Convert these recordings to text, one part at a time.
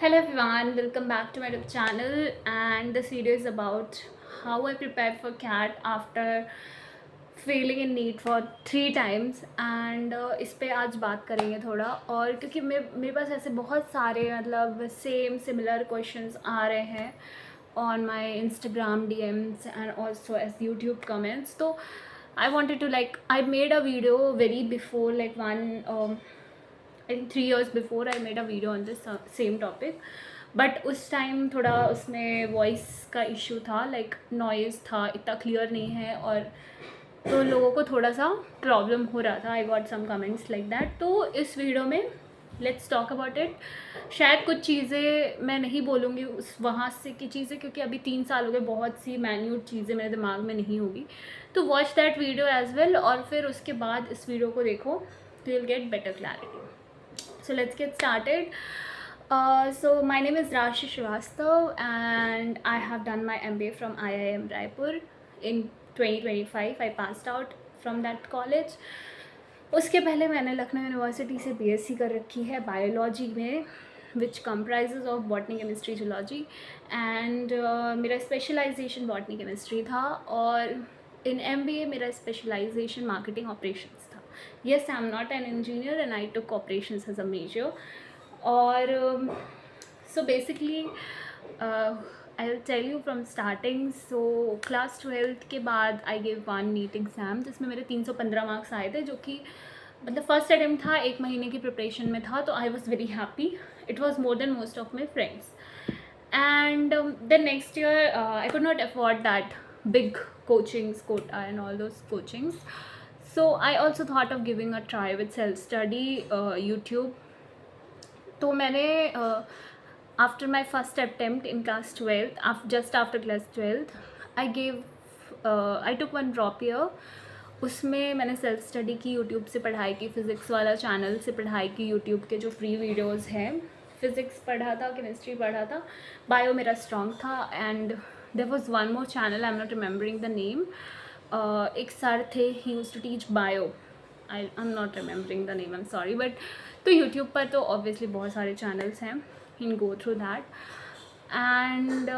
Hello everyone, welcome back to my YouTube channel, and this video is about how I prepared for CAT after failing in NEET for 3 times and इस पे आज बात करेंगे थोड़ा। और क्योंकि मेरे पास ऐसे बहुत सारे मतलब सेम सिमिलर क्वेश्चंस आ रहे हैं on my Instagram DMs and also as YouTube comments, तो I wanted to I made a video very before I think 3 years before I made a video on this same topic, but उस time थोड़ा उसमें voice का issue था, noise था, इतना clear नहीं है, और तो लोगों को थोड़ा सा प्रॉब्लम हो रहा था। I got some comments like that. तो इस वीडियो में लेट्स टॉक अबाउट इट। शायद कुछ चीज़ें मैं नहीं बोलूँगी उस वहाँ से की चीज़ें, क्योंकि अभी 3 साल हो गए, बहुत सी मैन्यूट चीज़ें मेरे दिमाग में नहीं होगी। तो watch that video as well, और फिर उसके बाद इस वीडियो को देखो तो you'll get better clarity. So let's get started. So my name is Rashi Srivastav and I have done my MBA from IIM Raipur in 2025. I passed out from that college. उसके पहले मैंने Lucknow university से BSc कर रखी है biology में, विच comprises of botany chemistry zoology, and मेरा specialisation botany chemistry था, और इन MBA मेरा स्पेशलाइजेशन मार्केटिंग ऑपरेशंस था। Yes, I'm not an engineer and I took operations as a major. और so basically I'll tell you from starting. So class 12th के बाद I gave one NEET exam जिसमें मेरे 315 marks आए थे, जो कि मतलब फर्स्ट अटैम्प्ट था, 1 महीने की प्रिपरेशन में था, तो I was very happy. It was more than most of my friends. And then next year I could not afford that big coachings quota and all those coachings, so I also thought of giving a try with self study, YouTube. तो मैंने after my first attempt in class 12th, just after class 12th, I took one drop year. उसमें मैंने self study की, YouTube से पढ़ाई की, physics वाला channel से पढ़ाई की, यूट्यूब के जो फ्री वीडियोस हैं. फ़िज़िक्स पढ़ा था, केमिस्ट्री पढ़ा था, बायो मेरा स्ट्रॉन्ग था. And there was one more channel, I am not remembering the name. एक सर थे, he used to teach bio. I am not remembering the name, I am sorry. But तो YouTube पर तो obviously बहुत सारे channels हैं, in go through that. And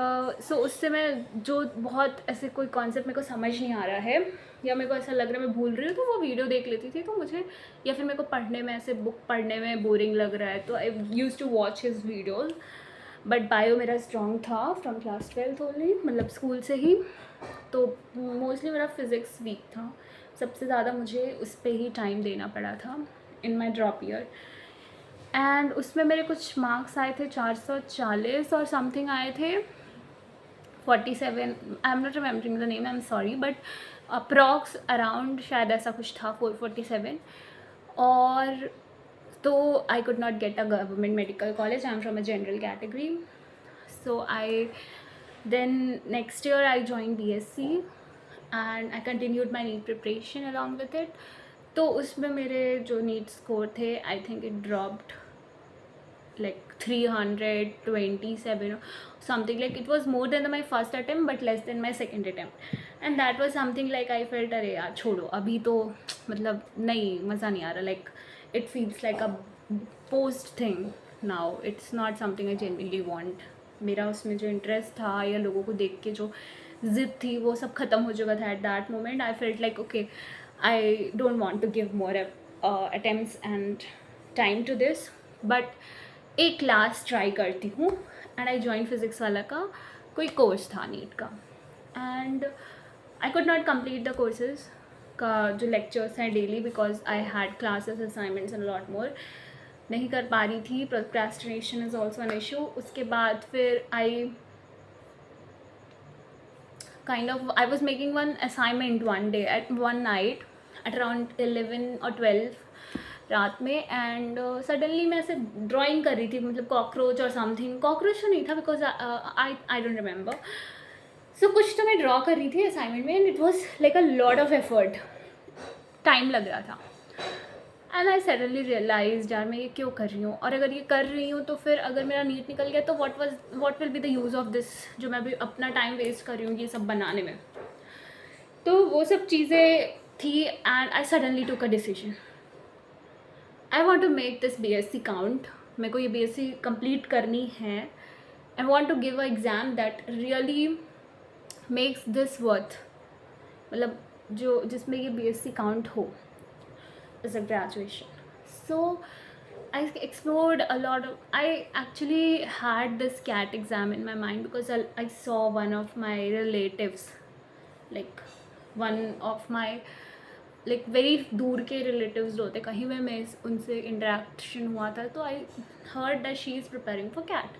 so उससे मैं जो बहुत ऐसे कोई कॉन्सेप्ट मेरे को समझ नहीं आ रहा है, या मेरे को ऐसा लग रहा है मैं भूल रही हूँ, तो वो वीडियो देख लेती थी. तो मुझे, या फिर मेरे को पढ़ने में, ऐसे बुक पढ़ने में बोरिंग लग रहा है, तो I use to watch his videos. But bio मेरा स्ट्रॉन्ग था फ्रॉम क्लास 12th ओनली, मतलब स्कूल से ही. तो मोस्टली मेरा फिज़िक्स वीक था, सबसे ज़्यादा मुझे उस पर ही टाइम देना पड़ा था इन माई ड्रॉप ईयर. एंड उसमें मेरे कुछ मार्क्स आए थे 440 और समथिंग आए थे 47. आई am not remembering the name, I am sorry, but approx around शायद ऐसा कुछ था, 447. और तो I could not get a government medical college, I am from a general category. So I then next year I joined BSc and I continued my NEET preparation along with it. तो उसमें मेरे जो NEET score थे, I think it dropped like 327 or something. Like it was more than my first attempt but less than my second attempt, and that was something like I felt अरे यार छोड़ो, अभी तो मतलब नहीं, मज़ा नहीं आ रहा. like it feels like a post thing now, it's not something I genuinely want. मेरा उसमें जो इंटरेस्ट था या लोगों को देख के जो ज़िद थी, वो सब ख़त्म हो चुका था. At that moment I felt like okay, I don't want to give more attempts and time to this, but एक क्लास ट्राई करती हूँ. एंड आई जॉइन फिज़िक्स वाला का कोई कोर्स था नीट का, and I could not complete the courses का जो लेक्चर्स हैं daily, because I had classes, assignments and lot more. नहीं कर पा रही थी. Procrastination is also an issue. उसके बाद फिर आई kind of, I was making one assignment one day at one night at around 11 or 12 रात में, एंड सडनली मैं ऐसे ड्राइंग कर रही थी, मतलब कॉकरोच और समथिंग. कॉकरोच तो नहीं था बिकॉज आई डोंट रिमेंबर. सो कुछ तो मैं ड्रॉ कर रही थी असाइनमेंट में, and it was like a lot of effort, time लग रहा था. एंड आई सडनली रियलाइज यार मैं ये क्यों कर रही हूँ, और अगर ये कर रही हूँ तो फिर अगर मेरा नीट निकल गया तो what will be the use of this, जो मैं अभी अपना टाइम वेस्ट कर रही हूँ ये सब बनाने में. तो वो सब चीज़ें थी, and I suddenly took a decision. I want to make this BSc count. मेरे को ये BSc कंप्लीट करनी है, I want to give a exam that really makes this worth, मतलब जो जिसमें ये BSc काउंट हो as a graduation. So I explored a lot of. I actually had this CAT exam in my mind because I saw one of my relatives, like one of my like very दूर के relatives होते, कहीं में मैं उनसे interaction हुआ था, तो I heard that she is preparing for CAT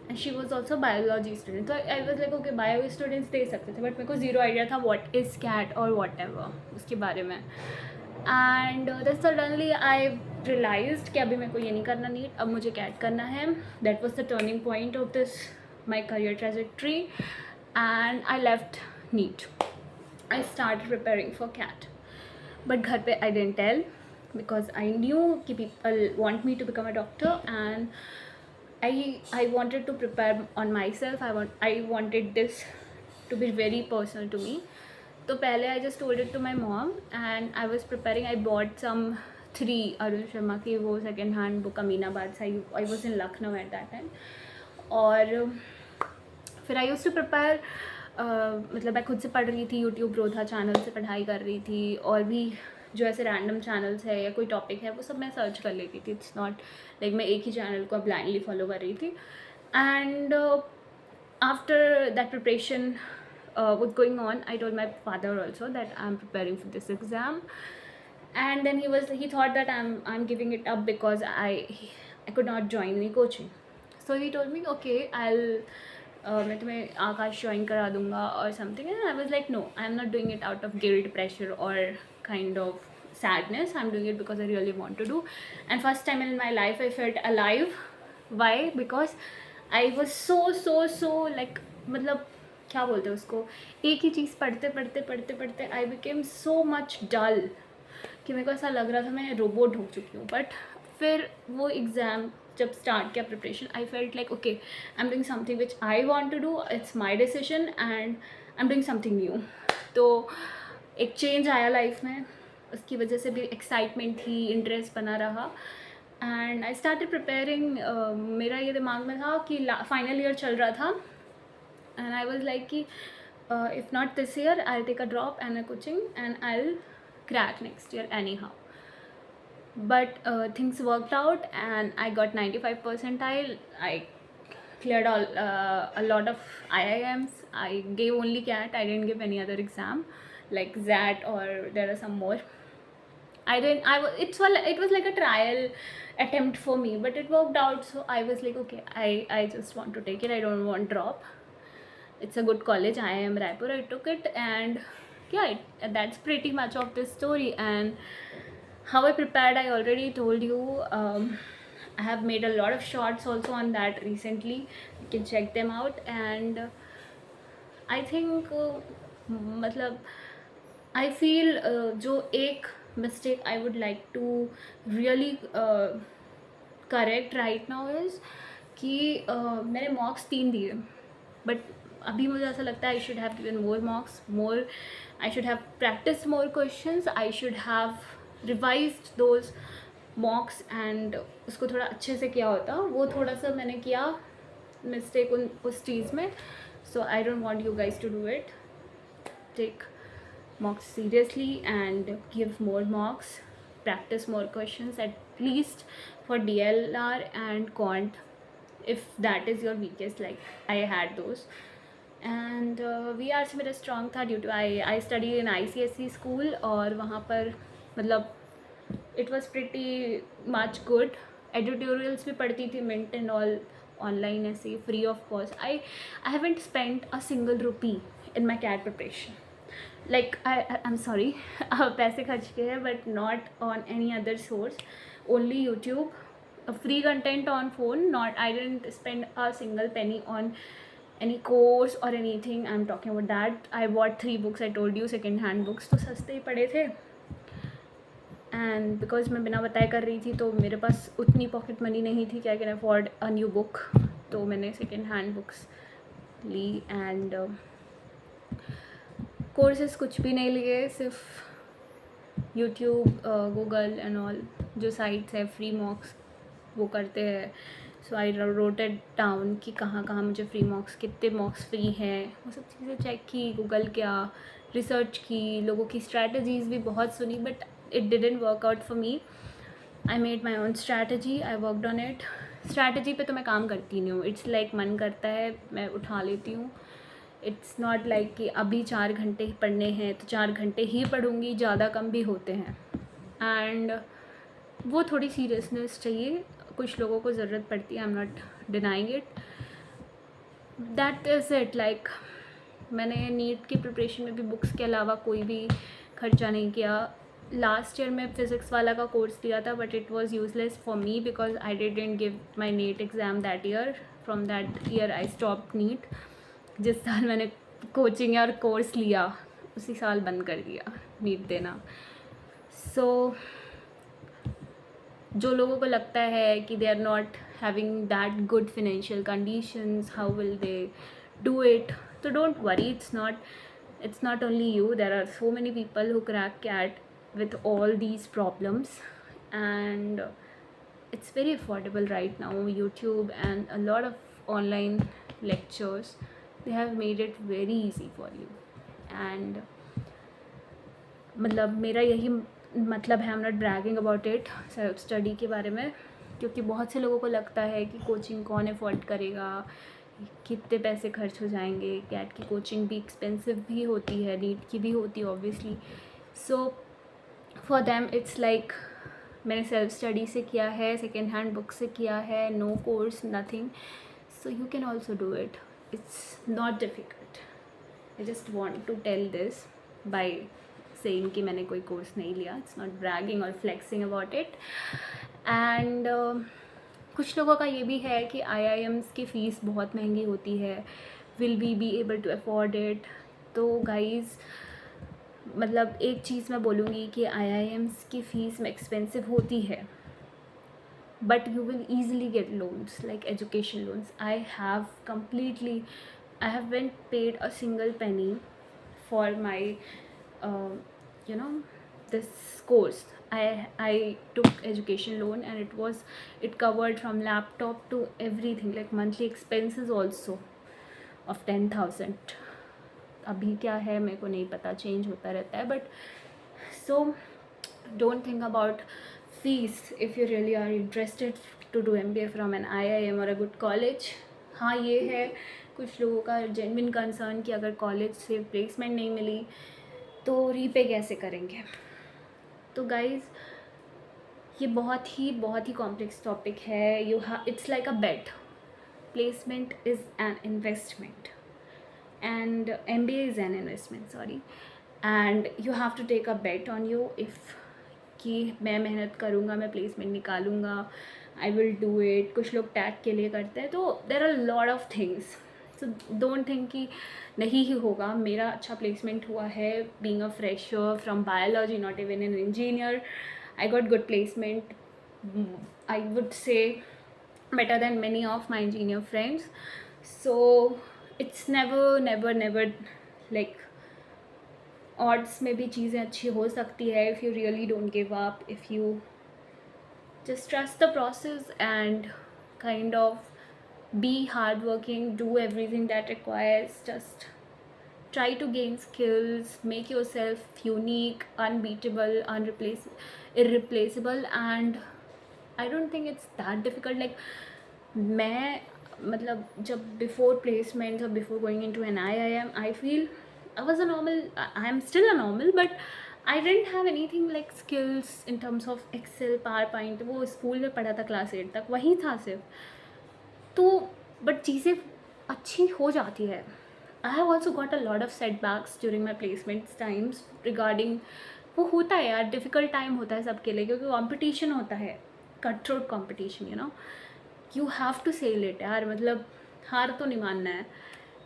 and she was also biology student. So I was like okay, bio students दे सकते थे, but मेरे को zero idea था what is CAT or whatever उसके बारे में. And then suddenly I realized कि अभी मेरे को ये नहीं करना नीट, अब मुझे कैट करना है. That was the turning point of this my career trajectory and I left NEET. I start preparing for CAT, but घर पे I didn't tell because I knew कि people want me to become a doctor and I wanted to prepare on myself. I wanted this to be very personal to me. तो पहले I just told it to my mom and I was preparing. I bought some 3 Arun Sharma की वो second hand book Aminabad से. I was in Lucknow at that time. और फिर I used to prepare. मतलब मैं खुद से पढ़ रही थी, यूट्यूब रोधा चैनल से पढ़ाई कर रही थी, और भी जो ऐसे रैंडम चैनल्स है या कोई टॉपिक है वो सब मैं सर्च कर लेती थी. इट्स नॉट लाइक मैं एक ही चैनल को ब्लाइंडली फॉलो कर रही थी. And after that preparation was going on, I told my father also that I'm preparing for this exam, and then he thought that I'm giving it up because I could not join any coaching. So he told me okay, मैं तुम्हें आकाश join करा दूँगा और something. And I was like no, I am not doing it out of guilt, pressure और kind of sadness. I'm doing it because I really want to do. And first time in my life I felt alive. Why? Because I was so like, मतलब क्या बोलते हैं उसको, एक ही चीज़ पढ़ते I became so much डल कि मेरे को ऐसा लग रहा था मैं रोबोट हो चुकी हूँ. बट फिर वो एग्ज़ाम जब स्टार्ट किया preparation, I felt like okay, I am doing something which I want to do, it's my decision and I am doing something new. तो एक चेंज आया लाइफ में, उसकी वजह से भी एक्साइटमेंट थी, इंटरेस्ट बना रहा. And I started preparing. मेरा ये दिमाग में था कि फाइनल ईयर चल रहा था and I was like कि if not this year I'll take a drop and a coaching and I'll crack next year anyhow. But things worked out and I got 95 percentile. I cleared a lot of IIMs. I gave only CAT. I didn't give any other exam like ZAT or there are some more. It was like a trial attempt for me, but it worked out. So I was like okay, I just want to take it. I don't want drop. It's a good college, IIM Raipur. I took it and yeah, that's pretty much of this story. And how I prepared, I already told you. I have made a lot of shorts also on that recently. You can check them out. And I think मतलब I feel जो एक mistake I would like to really correct right now is कि मैंने मॉक्स 3 दिए, but अभी मुझे ऐसा लगता है I should have given more marks, more I should have practice more questions, I should have revised those मॉक्स and उसको थोड़ा अच्छे से किया होता. वो थोड़ा सा मैंने किया मिस्टेक उस चीज़ में. So I don't want you guys to do it. Take mocks seriously and give more mocks, practice more questions at least for DLR and Quant if that is your weakest, like I had those. And VR से मेरा strong था due to I studied in ICSE school और वहाँ पर मतलब it was pretty much good. Editorials भी पढ़ती थी, Mint and all online ऐसे free of cost. I haven't spent a single rupee in my CAT preparation. Like I'm sorry, पैसे खर्च किए हैं but not on any other source, only YouTube, free content on phone. I didn't spend a single penny on any course or anything. I'm talking about that. I bought 3 books, I told you, second hand books, तो सस्ते ही पड़े थे. and because मैं बिना बताए कर रही थी तो मेरे पास उतनी पॉकेट मनी नहीं थी कि I can afford a new book, तो मैंने सेकेंड हैंड बुक्स ली. एंड कोर्सेस कुछ भी नहीं लिए, सिर्फ यूट्यूब, गूगल एंड ऑल जो साइट्स है फ्री मॉक्स वो करते हैं. So I wrote it down कि कहाँ कहाँ मुझे फ्री मॉक्स, कितने मॉक्स फ्री हैं, वो सब चीज़ें चेक की, गूगल किया, रिसर्च की, लोगों की स्ट्रैटेजीज़ भी बहुत सुनी, but it didn't work out for me. I made my own strategy, I worked on it. Strategy पे तो मैं काम करती नहीं हूँ. इट्स लाइक मन करता है मैं उठा लेती हूँ. इट्स नॉट लाइक कि अभी 4 घंटे ही पढ़ने हैं तो 4 घंटे ही पढ़ूँगी, ज़्यादा कम भी होते हैं. एंड वो थोड़ी सीरियसनेस चाहिए, कुछ लोगों को ज़रूरत पड़ती है. आई am not denying it. That is it. Like मैंने नीट की प्रिपरेशन में भी बुक्स के अलावा कोई भी खर्चा नहीं किया. लास्ट ईयर में फ़िज़िक्स वाला का कोर्स लिया था, but it was useless for me because I didn't give my NEET exam that year. From that year I stop NEET. जिस साल मैंने कोचिंग और कोर्स लिया उसी साल बंद कर दिया नीट देना. सो जो लोगों को लगता है कि they are not having that good financial conditions, how will they do it, तो don't worry. It's not only you. There are so many people who crack CAT with all these problems, and it's very affordable right now. YouTube and a lot of online lectures, they have made it very easy for you. And मतलब मेरा यही मतलब है, आई am not bragging about it, self study के बारे में, क्योंकि बहुत से लोगों को लगता है कि कोचिंग कौन अफोर्ड करेगा, कितने पैसे खर्च हो जाएंगे. कैट की कोचिंग भी एक्सपेंसिव भी होती है, नीट की भी होती है obviously. So for them it's like मैंने सेल्फ स्टडी से किया है, सेकेंड हैंड बुक से किया है, no course, nothing. So you can also do it. It's not difficult. I just want to tell this by saying कि मैंने कोई कोर्स नहीं लिया. इट्स नॉट ब्रैगिंग और फ्लेक्सिंग अबाउट इट. एंड कुछ लोगों का ये भी है कि IIMs की फ़ीस बहुत महंगी होती है. Will we be able to afford it? तो गाइज़ मतलब एक चीज़ मैं बोलूँगी कि IIMs की फ़ीस में एक्सपेंसिव होती है, but you will easily get loans like education loans. I haven't paid a single penny for my uh, you know this course. I took education loan, and it covered from laptop to everything, like monthly expenses also of 10,000. अभी क्या है मेरे को नहीं पता, change होता रहता है. But so don't think about fees if you really are interested to do MBA from an IIM or a good college. हाँ ये है कुछ लोगों का जेन्युइन कंसर्न कि अगर कॉलेज से प्लेसमेंट नहीं मिली तो रीपे कैसे करेंगे. तो गाइज़ ये बहुत ही कॉम्प्लेक्स टॉपिक है. It's like a bet. Placement is an investment and MBA is an investment, sorry, and you have to take a bet on you. if कि मैं मेहनत करूँगा, मैं प्लेसमेंट निकालूँगा, आई विल डू इट. कुछ लोग tag के लिए करते हैं. तो there are lot of things. So don't think कि नहीं ही होगा. मेरा अच्छा प्लेसमेंट हुआ है being a fresher from biology, not even an engineer. I got good placement. I would say better than many of my engineer friends. So it's never like odds में भी चीज़ें अच्छी हो सकती है if you really don't give up, if you just trust the process and kind of be hardworking, do everything that requires. Just try to gain skills, make yourself unique, unbeatable, irreplaceable, and I don't think it's that difficult. Like मैं मतलब जब before placement और before going into an IIM, I feel I was a normal, I am still a normal, but I didn't have anything like skills in terms of Excel, PowerPoint. वो school में पढ़ा था class 8 तक, वही था सिर्फ. तो बट चीज़ें अच्छी हो जाती है. I have also got a lot of setbacks during my placement times regarding, वो होता है यार, डिफ़िकल्ट टाइम होता है सबके लिए क्योंकि कंपटीशन होता है, cut throat competition, you know. You have to sell it यार. मतलब हार तो नहीं मानना है.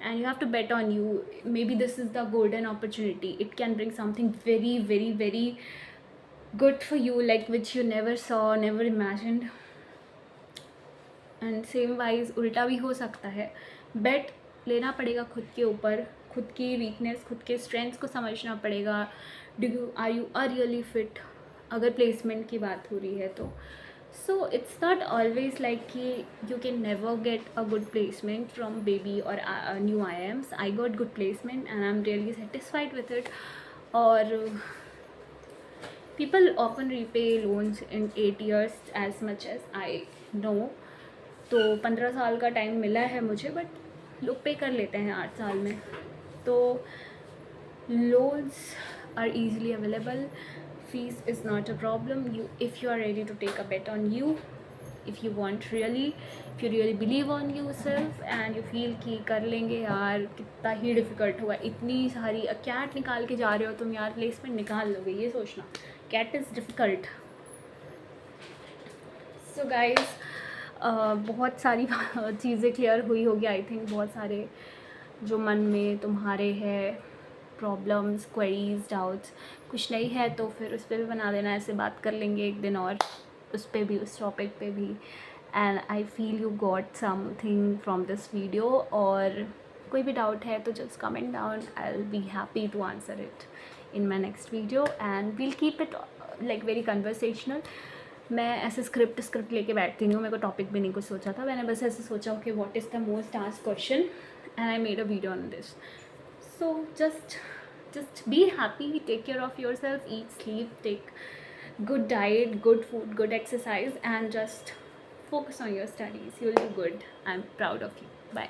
and you have to bet on you. Maybe this is the golden opportunity. It can bring something very good for you, like which you never saw, never imagined. And same wise उल्टा भी हो सकता है. bet लेना पड़ेगा खुद के ऊपर, खुद की वीकनेस, खुद के स्ट्रेंथ्स को समझना पड़ेगा. आर यू रियली फिट, अगर प्लेसमेंट की बात हो रही है तो. So it's not always like कि you can never get a good placement from baby or new IIMs. I got good placement and I'm really satisfied with it. और people often repay loans in 8 years as much as I know. तो 15 साल का time मिला है मुझे, but लोग पे कर लेते हैं 8 साल में. तो loans are easily available. Fees is not a problem. If you are ready to take a bet on you, if you really believe on yourself and you feel कि कर लेंगे यार, कितना ही डिफ़िकल्ट होगा, इतनी सारी कैट निकाल के जा रहे हो तुम यार, प्लेसमेंट निकाल लोगे, ये सोचना. CAT is difficult. So guys, बहुत सारी चीज़ें क्लियर हुई होगी आई थिंक. बहुत सारे जो मन में तुम्हारे है प्रॉब्लम्स, क्वेरीज, डाउट्स, कुछ नहीं है तो फिर उस पर भी बना देना. ऐसे बात कर लेंगे एक दिन और उस पर भी, उस टॉपिक पे भी. And I feel you got something from this video. और कोई भी डाउट है तो just comment down. I will be happy to answer it in my next video and we'll keep it like very conversational. मैं ऐसे script लेके बैठती नहीं हूँ. मेरे को टॉपिक भी नहीं कुछ सोचा था. मैंने बस ऐसे सोचा कि what is the most asked question and I made a video on this. So just be happy, take care of yourself, eat, sleep, take good diet, good food, good exercise, and just focus on your studies. You'll do good. I'm proud of you. Bye.